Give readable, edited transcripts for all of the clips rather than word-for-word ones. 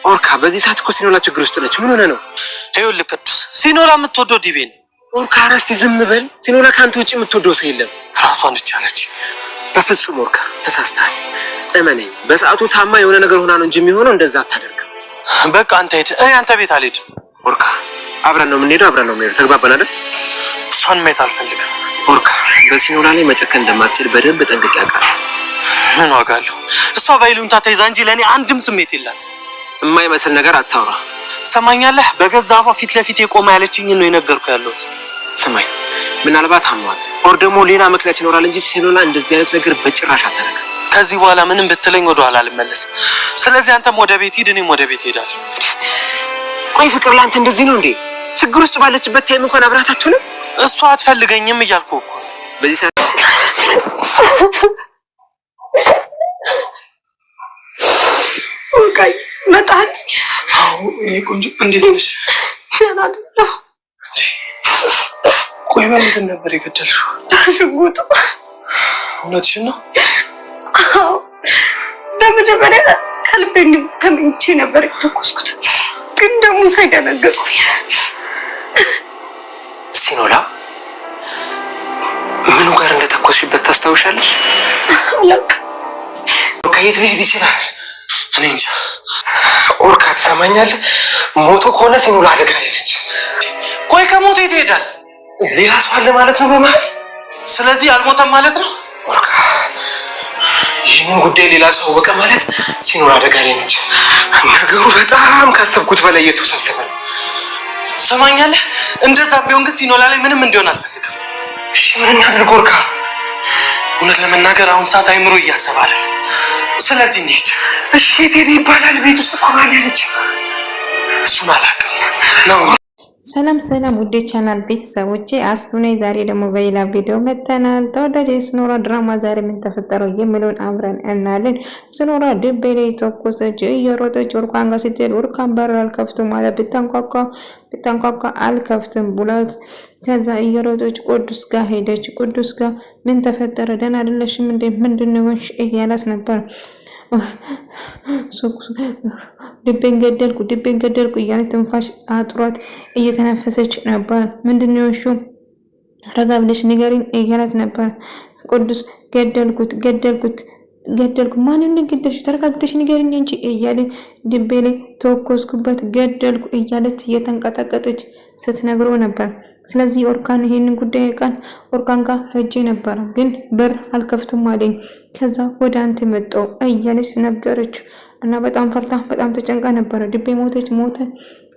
ኦርካ በዚህ ሰዓት እኮ ሲኖላ ችግር ውስጥ ነች። ምን ሆነ ነው? ይኸውልህ ቅዱስ፣ ሲኖላ የምትወደው ዲቤን። ኦርካ አረስቲ ዝም በል። ሲኖላ ከአንተ ውጭ የምትወደው ሰው የለም። ራሷን ልቻለች። በፍጹም ኦርካ ተሳስተሃል። እመነኝ፣ በሰዓቱ ታማ የሆነ ነገር ሆና ነው እንጂ የሚሆነው እንደዛ አታደርግም። በቃ አንተ ሂድ፣ እኔ አንተ ቤት አልሄድም። ኦርካ አብረን ነው የምንሄደው፣ አብረን ነው የምንሄደው። ተግባባን አይደል? እሷን ማየት አልፈልግም። ኦርካ በሲኖላ ላይ መጨከን እንደማትችል በደንብ ጠንቅቄ አውቃለሁ። ምን ዋጋ አለው? እሷ ባይሉኝታ ተይዛ እንጂ ለእኔ አንድም ስሜት የላት። የማይመስል ነገር አታውራ። ሰማኛለህ? በገዛ አፏ ፊት ለፊት የቆመ ያለችኝን ነው የነገርኩ ያለሁት። ስማኝ፣ ምናልባት አሟት ኦር ደግሞ ሌላ ምክንያት ይኖራል እንጂ ሲኖላ እንደዚህ አይነት ነገር በጭራሽ አታደርግም። ከዚህ በኋላ ምንም ብትለኝ ወደ ኋላ አልመለስም። ስለዚህ አንተም ወደ ቤት ሂድ፣ እኔም ወደ ቤት ሄዳለሁ። ቆይ ፍቅር ላንተ እንደዚህ ነው እንዴ? ችግር ውስጥ ባለችበት ታይም እንኳን አብራት አትሆንም? እሷ አትፈልገኝም እያልኩ እኮ በዚህ ሰዓት ኦርካይ መጣል። አዎ እኔ ቆንጆ እንዴት ነሽ? ሸናድ ነው። ቆይ በምንድን ነበር የገደልሽው? ሽጉጡ። እውነትሽን ነው? አዎ በመጀመሪያ ከልቤ ተመኝቼ ነበር የተኮስኩት፣ ግን ደግሞ ሳይደነገጥኩኝ። ሲኖላ ምኑ ጋር እንደተኮስሽበት ታስታውሻለሽ? አላውቅም። ከየት ሊሄድ ይችላል? እኔ እንጃ። ኦርካ ትሰማኛለህ? ሞቶ ከሆነ ሲኖላ አደጋ ላይ ነች። ቆይ ከሞቶ የት ይሄዳል? ሌላ ሰው አለ ማለት ነው በመሀል። ስለዚህ አልሞተም ማለት ነው? ኦርካ ይህንን ጉዳይ ሌላ ሰው አወቀ ማለት ሲኖላ አደጋ ላይ ነች። ነገሩ በጣም ካሰብኩት በላይ እየተወሳሰበ ነው። ሰማኛለህ? እንደዛም ቢሆን ግን ሲኖላ ላይ ምንም እንዲሆን አልፈልግም። እሺ ምን እናድርግ ኦርካ? እውነት ለመናገር አሁን ሰዓት አይምሮ እያሰበ አይደለም። ስለዚህ እንሂድ። እሺ ቴዲ ይባላል። ቤት ውስጥ እኮ ነው ያለች። እሱን አላውቅም ነው። ሰላም ሰላም ውዴ ቻናል ቤተሰቦቼ አስቱ ነኝ። ዛሬ ደግሞ በሌላ ቪዲዮ መተናል። ተወዳጅ የሲኖራ ድራማ ዛሬ ምን ተፈጠረው የሚለውን አብረን እናያለን። ሲኖራ ድቤ ላይ ተኮሰች። እየሮጠች ኦርካን ጋር ስትሄድ ኦርካን በር አልከፍትም ማለት ብታንኳኳ አልከፍትም ብሏት ከዛ እየሮጠች ቅዱስ ጋር ሄደች። ቅዱስ ጋር ምን ተፈጠረ? ደህና አይደለሽም እንዴ? ምንድነው ሆንሽ? እያላት ነበር። ድቤን ገደልኩ እያለች ትንፋሽ አጥሯት እየተነፈሰች ነበር። ምንድነው እሹ? ረጋ ብለሽ ንገሪኝ እያላት ነበር። ቅዱስ ገደልኩት ማንን ገደልሽ? ተረጋግተሽ ንገሪኝ እንጂ እያለ ድቤ ላይ ተወኮስኩበት ገደልኩ እያለች እየተንቀጠቀጠች ስትነግረው ነበር። ስለዚህ ኦርካን ይሄንን ጉዳይ ቃል ኦርካን ጋር ሄጄ ነበር፣ ግን በር አልከፍትም አለኝ። ከዛ ወደ አንተ መጣው እያለች ነገረች እና በጣም ፈርታ በጣም ተጨንቃ ነበር። ድቤ ሞተ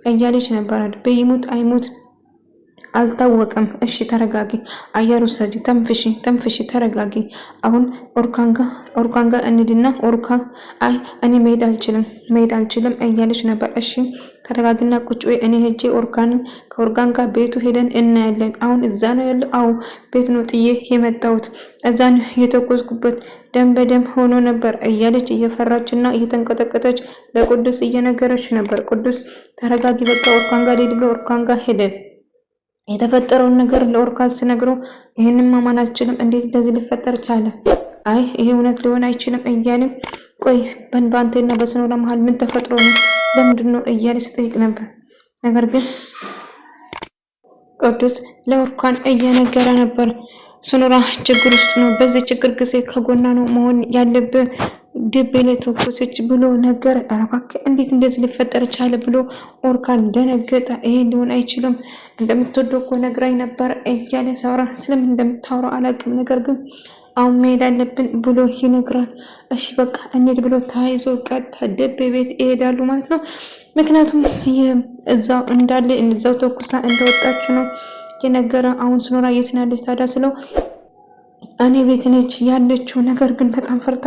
እያለች ነበር። ድቤ ይሙት አይሙት አልታወቀም። እሺ ተረጋጊ፣ አየሩ ሰጂ፣ ተንፍሺ፣ ተረጋጊ። አሁን ኦርካን ጋር እንድና ኦርካ አይ እኔ መሄድ አልችልም እያለች ነበር። እሺ ተረጋግና ቁጭ ወይ፣ እኔ ሄጄ ከኦርካን ጋር ቤቱ ሄደን እናያለን። አሁን እዛ ነው ያለው? አዎ ቤት ነው ጥዬ የመጣሁት፣ እዛ ነው የተኮስኩበት፣ ደም በደም ሆኖ ነበር እያለች እየፈራችና እየተንቀጠቀጠች ለቅዱስ እየነገረች ነበር። ቅዱስ ተረጋጊ፣ በቃ ኦርካን ጋር ሄድ ብሎ ኦርካን ጋር ሄደ። የተፈጠረውን ነገር ለኦርካን ሲነግረው ይሄንን ማመን አልችልም፣ እንዴት እንደዚህ ሊፈጠር ቻለ? አይ ይሄ እውነት ሊሆን አይችልም እያለም ቆይ በአንተና በሲኖላ መሀል ምን ተፈጥሮ ነው? ለምንድን ነው እያለ ሲጠይቅ ነበር። ነገር ግን ቅዱስ ለኦርካን እየነገረ ነበር። ሲኖላ ችግር ውስጥ ነው፣ በዚህ ችግር ጊዜ ከጎና ነው መሆን ያለብህ፣ ድቤ ላይ ተኮሰች ብሎ ነገር። አረባክ እንዴት እንደዚህ ሊፈጠር ቻለ ብሎ ኦርካን ደነገጠ። ይሄ ሊሆን አይችልም፣ እንደምትወደው እኮ ነግራኝ ነበር እያለ ሰውራ ስለምን እንደምታወራው አላውቅም፣ ነገር ግን አሁን መሄድ አለብን ብሎ ይነግራል። እሺ በቃ እንሂድ ብሎ ተያይዞ ቀጥታ ድቤ ቤት ይሄዳሉ ማለት ነው። ምክንያቱም እዛው ተኩሳ እንደወጣች ነው የነገረ። አሁን ሲኖላ የት ነው ያለች ታዲያ ስለው እኔ ቤት ነች ያለችው፣ ነገር ግን በጣም ፈርታ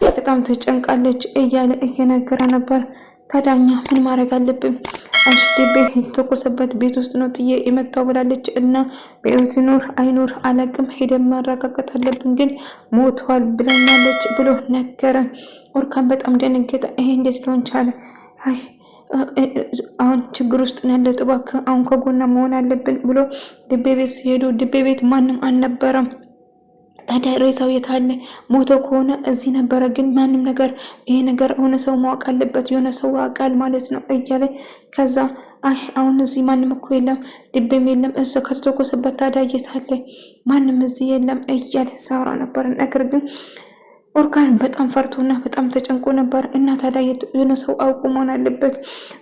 በጣም ተጨንቃለች እያለ እየነገረ ነበር። ታዲያኛ ምን ማድረግ አለብን? አንቺ ድቤ የተኮሰበት ቤት ውስጥ ነው ጥዬ የመጣው ብላለች እና በህይወት ይኑር አይኑር አላውቅም፣ ሄደን ማረጋገጥ አለብን፣ ግን ሞቷል ብለኛለች ብሎ ነገረ። ኦርካን በጣም ደነገጠ። ይሄ እንዴት ሊሆን ቻለ? አይ አሁን ችግር ውስጥ ነው ያለ፣ እባክህ አሁን ከጎና መሆን አለብን ብሎ ድቤ ቤት ሲሄዱ ድቤ ቤት ማንም አልነበረም። ታዲያ ሬሳው የት አለ? ሞቶ ከሆነ እዚህ ነበረ። ግን ማንም ነገር ይሄ ነገር የሆነ ሰው ማወቅ አለበት፣ የሆነ ሰው አቃል ማለት ነው እያለ ከዛ አይ አሁን እዚህ ማንም እኮ የለም፣ ድቤም የለም፣ እሱ ከተተኮሰበት ታዲያ የት አለ? ማንም እዚህ የለም እያለ ሳውራ ነበር። ነገር ግን ኦርካን በጣም ፈርቶና በጣም ተጨንቆ ነበር። እና ታዲያ የሆነ ሰው አውቆ መሆን አለበት።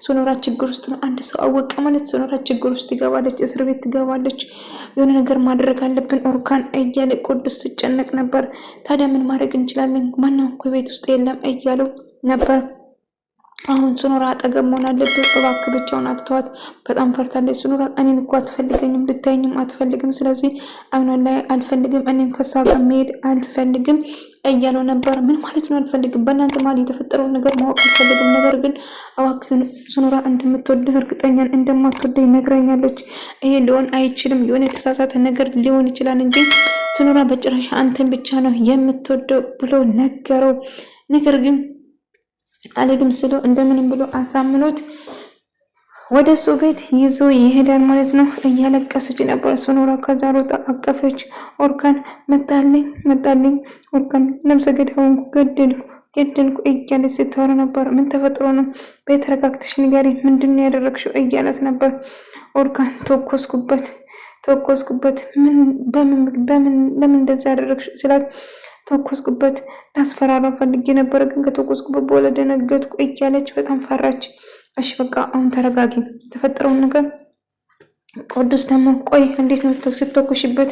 ሶኖራ ችግር ውስጥ ነው። አንድ ሰው አወቀ ማለት ሶኖራ ችግር ውስጥ ትገባለች፣ እስር ቤት ትገባለች። የሆነ ነገር ማድረግ አለብን ኦርካን እያለ ቅዱስ ሲጨነቅ ነበር። ታዲያ ምን ማድረግ እንችላለን? ማንም እኮ ቤት ውስጥ የለም እያለው ነበር። አሁን ሶኖራ አጠገብ መሆን አለበት። እባክህ ብቻውን አትተዋት፣ በጣም ፈርታለች። ሶኖራ እኔን እኮ አትፈልገኝም፣ ልታየኝም አትፈልግም። ስለዚህ አይኗን ላይ አልፈልግም፣ እኔም ከሷ ጋር መሄድ አልፈልግም እያለው ነበር። ምን ማለት ነው አልፈልግም? በእናንተ መሀል የተፈጠረውን ነገር ማወቅ አልፈልግም። ነገር ግን እባክህ ሶኖራ እንደምትወድህ እርግጠኛን እንደማትወደኝ ነግረኛለች። ይሄ ሊሆን አይችልም፣ የሆነ የተሳሳተ ነገር ሊሆን ይችላል እንጂ ሶኖራ በጭራሽ አንተን ብቻ ነው የምትወደው ብሎ ነገረው። ነገር ግን አልሄድም ስለው እንደምንም ብሎ አሳምኖት ወደ እሱ ቤት ይዞ ይሄዳል ማለት ነው። እያለቀሰች ነበር ሶኖራ። ከዛ ሮጣ አቀፈች። ኦርካን መጣልኝ ኦርካን ነፍሰ ገዳዩን ገደልኩ እያለች ስታወራ ነበር። ምን ተፈጥሮ ነው? ቤት ተረጋግተሽ ንገሪ፣ ምንድን ነው ያደረግሽው እያለት ነበር። ኦርካን ተኮስኩበት። ለምን እንደዛ ያደረግሽው ስላት ተኮስኩበት፣ ላስፈራራ ፈልጌ ነበር፣ ግን ከተኮስኩበት በኋላ ደነገጥኩ እያለች በጣም ፈራች። እሺ በቃ አሁን ተረጋጊ፣ የተፈጠረውን ነገር ቅዱስ ደግሞ ቆይ እንዴት ነው ስትተኮሽበት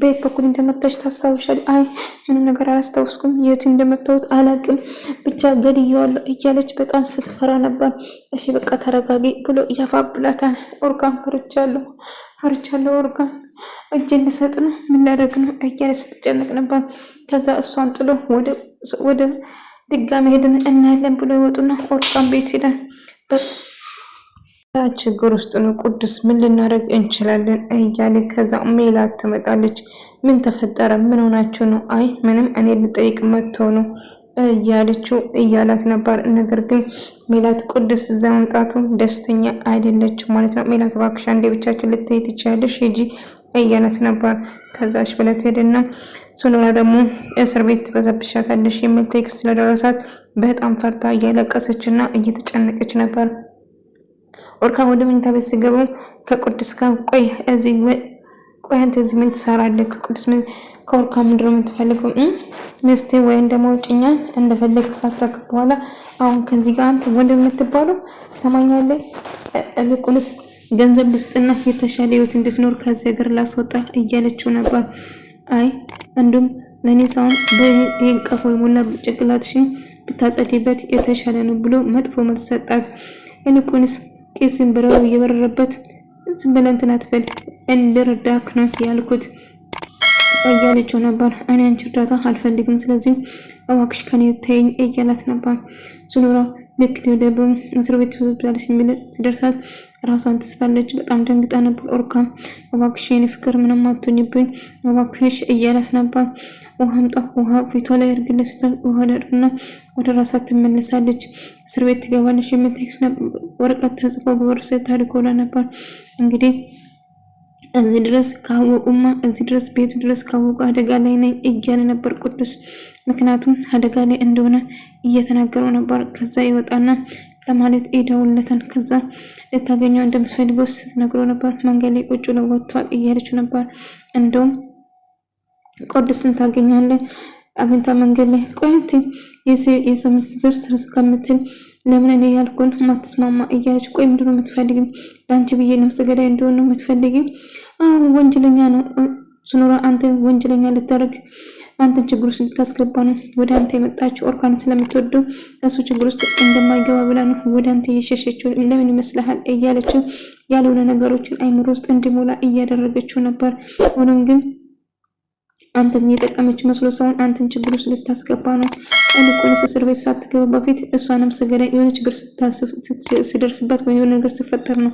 ቤት በኩል እንደመታች ታስታውሻል? አይ ምንም ነገር አላስታውስኩም፣ የት እንደመታሁት አላውቅም፣ ብቻ ገድዬዋለሁ እያለች በጣም ስትፈራ ነበር። እሺ በቃ ተረጋጊ ብሎ ያፋብላታል። ኦርካን ፈርቻለሁ ኦርካን እጄን ልሰጥ ነው፣ ምን ላደርግ ነው እያለች ስትጨነቅ ነበር። ከዛ እሷን ጥሎ ወደ ድጋሚ ሄደን እናያለን ብሎ ይወጡና ኦርካን ቤት ሄዳል። ችግር ውስጥ ነው ቅዱስ፣ ምን ልናደርግ እንችላለን እያለ ከዛ ሜላት ትመጣለች። ምን ተፈጠረ? ምን ሆናችሁ ነው? አይ ምንም፣ እኔ ልጠይቅ መጥተው ነው እያለችው እያላት ነበር። ነገር ግን ሜላት ቅዱስ እዛ መምጣቱ ደስተኛ አይደለችም ማለት ነው። ሜላት እባክሽ አንዴ ብቻችን ልትሄጂ ትችያለሽ ሂጂ እያላት ነበር። ከዛሽ ብለት ሄደና ሶኖራ ደግሞ እስር ቤት ትበዛብሻታለሽ የሚል ቴክስት ስለደረሳት በጣም ፈርታ እያለቀሰችና እየተጨነቀች ነበር። ኦርካን ወደ መኝታ ቤት ሲገቡ ከቅዱስ ጋር ቆይ አንተ እዚህ ምን ትሰራለህ? ከኦርካን ምንድን ነው የምትፈልገው? ሚስቴ ወይም ደግሞ ጭኛን እንደፈለግ ካስረክብ በኋላ አሁን ከዚህ ጋር አንተ ወንድ የምትባለው ትሰማኛለህ? ልቁንስ ገንዘብ ልስጥና የተሻለ ህይወት እንድትኖር ከዚህ ሀገር ላስወጣ እያለችው ነበር። አይ እንዲሁም ለእኔ ሳይሆን በይህን ቀፎ የሞላ ጭንቅላትሽን ብታጸዲበት የተሻለ ነው ብሎ መጥፎ መልስ ሰጣት። ይልቁንስ ቄስን ብረው እየበረረበት ዝም ብለህ እንትን አትበል፣ እንድረዳክ ነው ያልኩት እያለችው ነበር። እኔ አንቺ እርዳታ አልፈልግም፣ ስለዚህ እባክሽ ከኔ ተይኝ እያላት ነበር። ሶኖራ ልክ ወደ እስር ቤት ትወስዳለች የሚል ሲደርሳት ራሷን ትስታለች። በጣም ደንግጣ ነበር። ኦርካን እባክሽ የኔ ፍቅር ምንም አትሆኝብኝ እባክሽ እያላት ነበር። ውሃ አምጣ፣ ውሃ ፊቷ ላይ እርግለሽ ውሃ ደርና ወደ ራሷ ትመለሳለች። እስር ቤት ትገባለች የሚል ቴክስት ወረቀት ተጽፎ በወርስ ታድርጎላ ነበር። እንግዲህ እዚህ ድረስ ካወቁማ እዚህ ድረስ ቤቱ ድረስ ካወቁ አደጋ ላይ ነኝ እያለ ነበር ቅዱስ። ምክንያቱም አደጋ ላይ እንደሆነ እየተናገረው ነበር። ከዛ ይወጣና ለማለት ይደውልለታል። ከዛ ልታገኘው እንደምትፈልገው ስትነግረው ነበር። መንገድ ላይ ቁጭ ብለው ወጥቷል እያለችው ነበር። እንደውም ቅዱስን ታገኛለህ አግኝታ መንገድ ላይ ቆይንቲ የሰው ሚስት ዝርዝር ከምትል ለምን እኔ ያልኩን ማትስማማ እያለች ቆይ ምንድነው የምትፈልጊው? ለአንቺ ብዬ ነፍሰ ገዳይ እንደሆነ ነው የምትፈልጊው? ወንጀለኛ ነው ሶኖራ፣ አንተ ወንጀለኛ ልታደርግ አንተን ችግር ውስጥ ልታስገባ ነው ወደ አንተ የመጣችው። ኦርካን ስለምትወደው እሱ ችግር ውስጥ እንደማይገባ ብላ ነው ወደ አንተ እየሸሸችው። እንደምን ይመስልሃል እያለችው ያልሆነ ነገሮችን አይምሮ ውስጥ እንዲሞላ እያደረገችው ነበር። ሆኖም ግን አንተን እየጠቀመች መስሎ ሳይሆን አንተን ችግር ውስጥ ልታስገባ ነው። እንቁንስ እስር ቤት ሳትገባ በፊት እሷንም ሰገዳይ የሆነ ችግር ሲደርስበት ወይ የሆነ ነገር ሲፈጠር ነው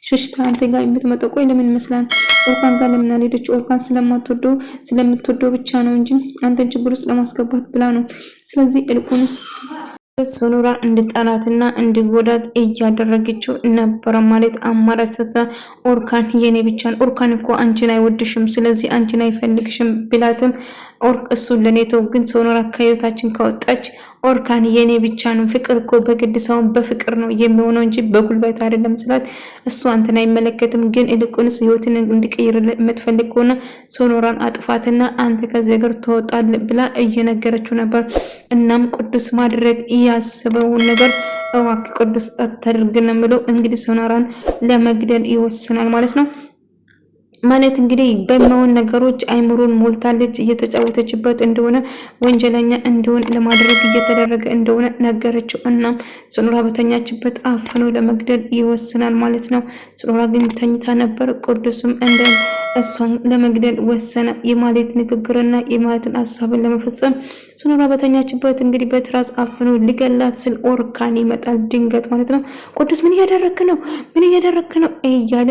ሸሽታ አንተ ጋር የምትመጣው። ቆይ ለምን ይመስላል ኦርካን ጋር ለምን አልሄደች? ኦርካን ስለምትወደው ብቻ ነው እንጂ አንተን ችግር ውስጥ ለማስገባት ብላ ነው። ስለዚህ እንቁንስ ሶኖራ እንድጠላትና እንድጎዳት እያደረገችው ነበረ ማለት አማራጭ ሰጣ። ኦርካን የኔ ብቻን ኦርካን እኮ አንቺን አይወድሽም፣ ስለዚህ አንቺን አይፈልግሽም ብላትም ኦርክ እሱን ለኔተው ግን ሶኖራ ከህይወታችን ከወጣች ኦርካን የኔ ብቻ ነው። ፍቅር እኮ በግድ ሳይሆን በፍቅር ነው የሚሆነው እንጂ በጉልበት አይደለም ስላት እሱ አንተን አይመለከትም፣ ግን ይልቁንስ ህይወትን እንዲቀይር የምትፈልግ ከሆነ ሶኖራን አጥፋትና አንተ ከዚህ ሀገር ትወጣለህ ብላ እየነገረችው ነበር። እናም ቅዱስ ማድረግ ያስበውን ነገር እባክህ ቅዱስ አታድርግ ነው የምለው። እንግዲህ ሶኖራን ለመግደል ይወስናል ማለት ነው። ማለት እንግዲህ በማውን ነገሮች አይምሮን ሞልታለች፣ እየተጫወተችበት እንደሆነ ወንጀለኛ እንዲሆን ለማድረግ እየተደረገ እንደሆነ ነገረችው። እናም ሶኖራ በተኛችበት አፍኖ ለመግደል ይወስናል ማለት ነው። ሶኖራ ግን ተኝታ ነበር። ቅዱስም እንደ እሷን ለመግደል ወሰነ። የማለት ንግግርና የማለትን ሀሳብን ለመፈጸም ሶኖራ በተኛችበት እንግዲህ በትራስ አፍኖ ሊገላት ስል ኦርካን ይመጣል ድንገት ማለት ነው። ቅዱስ ምን እያደረክ ነው? ምን እያደረክ ነው እያለ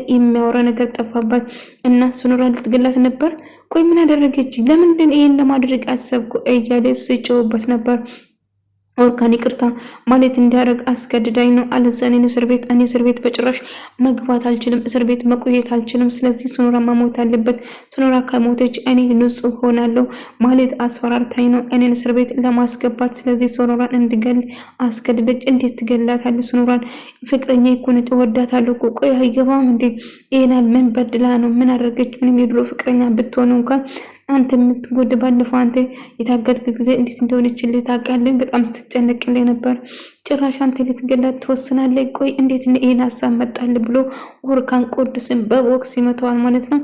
የሚያወራ ነገር ጠፋባት እና ሶኖራ ልትገላት ነበር። ቆይ ምን አደረገች? ለምንድን ይሄን ለማድረግ አሰብኩ እያለ ሲጮህበት ነበር። ኦርካን ይቅርታ ማለት እንዲያደርግ አስገድዳኝ ነው። አለዛ እኔ እስር ቤት በጭራሽ መግባት አልችልም፣ እስር ቤት መቆየት አልችልም። ስለዚህ ሶኖራ መሞት አለበት። ሶኖራ ከሞተች እኔ ንጹህ ሆናለሁ ማለት አስፈራርታኝ ነው እኔን እስር ቤት ለማስገባት። ስለዚህ ሶኖራን እንድገል አስገድደች። እንዴት ትገላታለህ? ሶኖራን ፍቅረኛ እኮ ነች፣ እወዳታለሁ እኮ። ቆይ አይገባም እንዴ? ይሄናል ምን በድላ ነው? ምን አደረገች? ምንም የድሮ ፍቅረኛ ብትሆን እንኳን አንተ የምትጎድ ባለፈው አንተ የታገድክ ጊዜ እንዴት እንደሆነችልህ ታውቃለህ? በጣም ስትጨነቅልህ ነበር። ጭራሽ አንተ ልትገላት ትወስናለህ? ቆይ እንዴት ይሄን ሀሳብ መጣልህ? ብሎ ኦርካን ቅዱስን በቦክስ ይመታዋል ማለት ነው።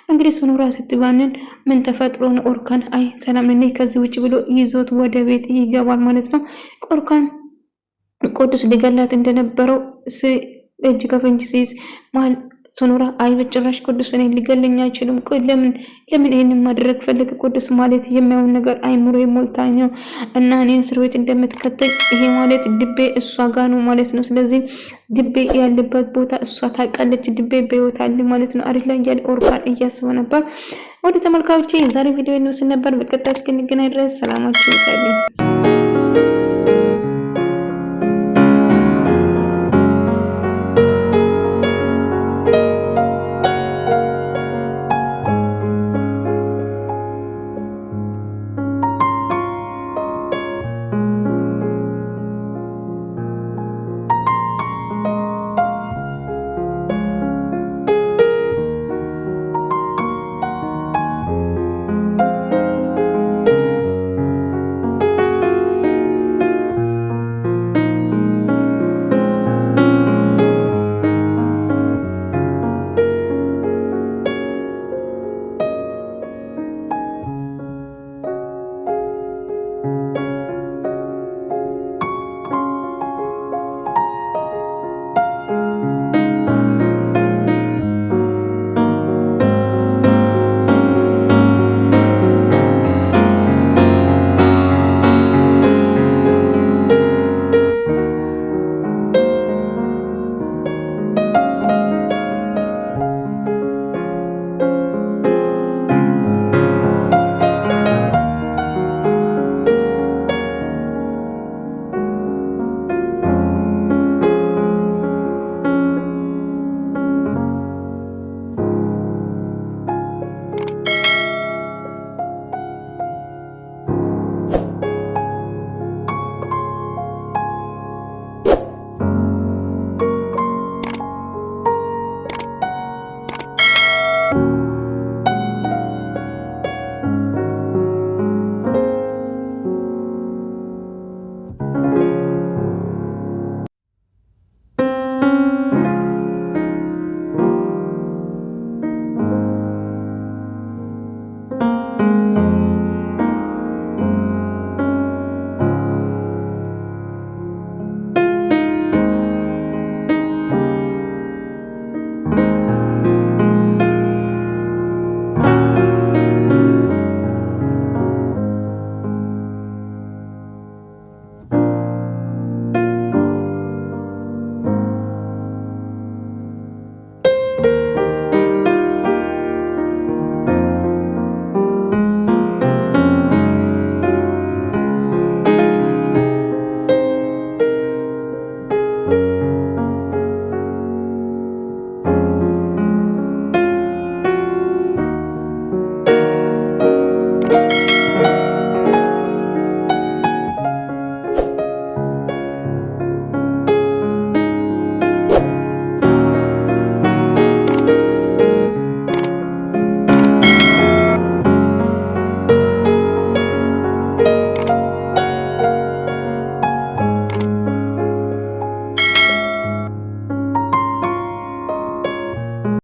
እንግዲህ ሶኖራ ስትባንን ምን ተፈጥሮ ነው? ኦርካን አይ ሰላም ነኝ ከዚህ ውጭ ብሎ ይዞት ወደ ቤት ይገባል ማለት ነው። ኦርካን ቅዱስ ሊገላት እንደነበረው እጅ ከፍንጅ ሲይዝ ማል ሶኖራ አይ በጭራሽ ቅዱስ እኔ ሊገለኝ አይችልም። ቆይ ለምን ይሄንን ማድረግ ፈለገ? ቅዱስ ማለት የሚያውን ነገር አይምሮ የሞልታኝ ነው እና እኔን እስር ቤት እንደምትከተኝ ይሄ ማለት ድቤ እሷ ጋር ነው ማለት ነው። ስለዚህ ድቤ ያለበት ቦታ እሷ ታውቃለች። ድቤ በህይወት አለ ማለት ነው አይደል? ያለ ኦርካን እያሰበ ነበር። ወደ ተመልካቾቼ የዛሬ ቪዲዮ እንመስል ነበር። በቀጣይ እስክንገናኝ ድረስ ሰላማችሁ ይብዛልኝ።